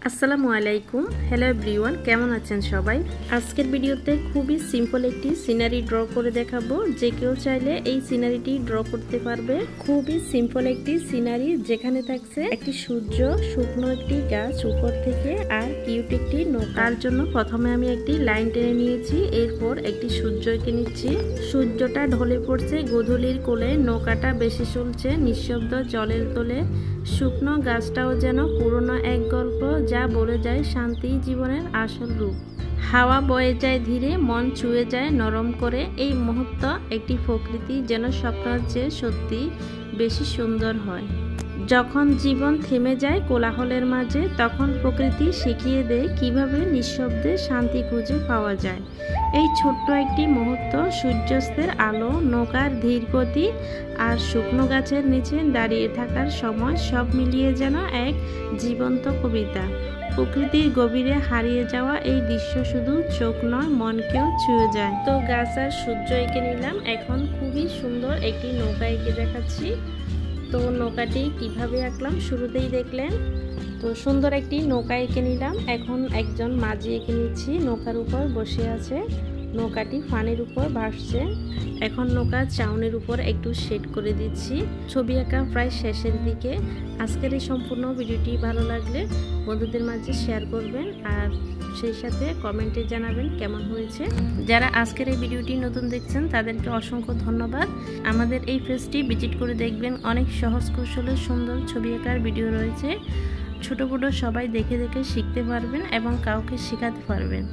আসসালামু আলাইকুম। Hello everyone, কেমন আছেন সবাই? আজকের ভিডিওতে খুবই সিম্পল একটি সিনারি ড্র করে দেখাবো। যে কেউ চাইলে এই সিনারিটি ড্র করতে পারবে। খুবই সিম্পল একটি সিনারি, যেখানে থাকছে একটি সূর্য, শুকনো একটি গাছ উপর থেকে, আর কিউট একটি নৌকা। তার জন্য প্রথমে আমি একটি লাইন টেনে নিয়েছি, এরপর একটি সূর্য এঁকে নিচ্ছি। সূর্যটা ঢলে পড়ছে গোধূলির কোলে, নৌকাটা বেশি চলছে নিঃশব্দ জলের তলে। শুকনো গাছটাও যেন পুরনো এক গল্প, যা বলে যায় শান্তি জীবনের আসল রূপ। হাওয়া বয়ে যায় ধীরে, মন ছুঁয়ে যায় নরম করে। এই মুহূর্ত একটি প্রকৃতি যেন স্বপ্নের চেয়ে সত্যি বেশি সুন্দর হয়। যখন জীবন থেমে যায় কোলাহলের মাঝে, তখন প্রকৃতি শিখিয়ে দেয় কিভাবে নিঃশব্দে শান্তি খুঁজে পাওয়া যায়। এই ছোট্ট একটি মুহূর্ত, সূর্যাস্তের আলো, নৌকার ধীর গতি আর শুকনো গাছের নিচে দাঁড়িয়ে থাকার সময়, সব মিলিয়ে যেন এক জীবন্ত কবিতা। প্রকৃতির গভীরে হারিয়ে যাওয়া এই দৃশ্য শুধু চোখ নয়, মনকেও ছুঁয়ে যায়। তো গাছ আর সূর্য এঁকে নিলাম, এখন খুবই সুন্দর একটি নৌকা এঁকে দেখাচ্ছি। তো নৌকাটি কিভাবে আঁকলাম শুরুতেই দেখলেন। তো সুন্দর একটি নৌকা এঁকে নিলাম, এখন একজন মাঝি এঁকে নিচ্ছি, নৌকার উপর বসে আছে, নৌকাটি পানির উপর ভাসছে। এখন নৌকার চাউনির উপর একটু শেড করে দিচ্ছি। ছবি আঁকা প্রায় শেষের দিকে। আজকের এই সম্পূর্ণ ভিডিওটি ভালো লাগলে বন্ধুদের মাঝে শেয়ার করবেন, আর সেই সাথে কমেন্টে জানাবেন কেমন হয়েছে। যারা আজকের এই ভিডিওটি নতুন দেখছেন তাদেরকে অসংখ্য ধন্যবাদ। আমাদের এই পেজটি ভিজিট করে দেখবেন, অনেক সহজ কৌশলের সুন্দর ছবি আঁকার ভিডিও রয়েছে। ছোট বড় সবাই দেখে দেখে শিখতে পারবেন এবং কাউকে শেখাতে পারবেন।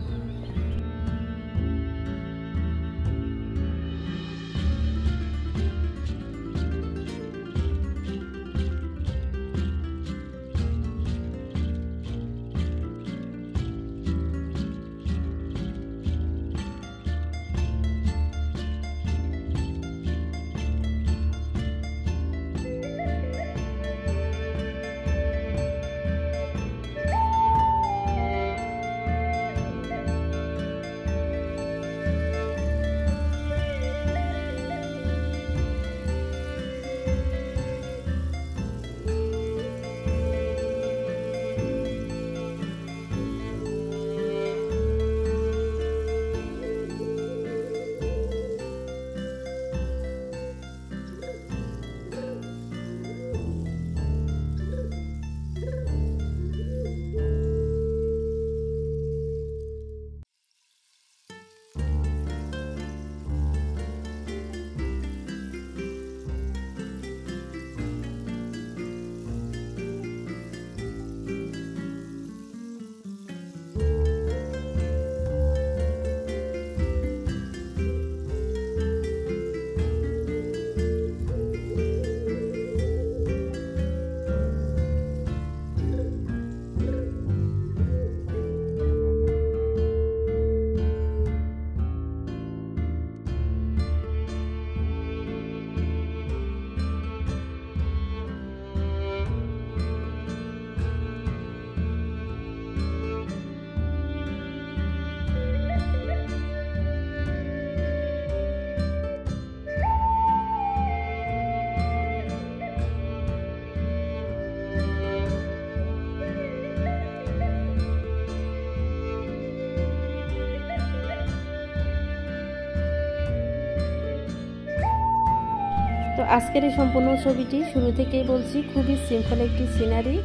তো আজকের এই সম্পূর্ণ ছবিটি শুরু থেকেই বলছি, খুবই সিম্পল একটি সিনারি।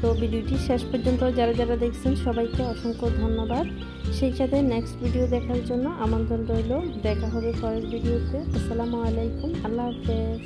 তো ভিডিওটি শেষ পর্যন্ত যারা যারা দেখছেন সবাইকে অসংখ্য ধন্যবাদ। সেই সাথে নেক্সট ভিডিও দেখার জন্য আমন্ত্রণ রইল। দেখা হবে পরের ভিডিওতে। আসসালামু আলাইকুম, আল্লাহ হাফেজ।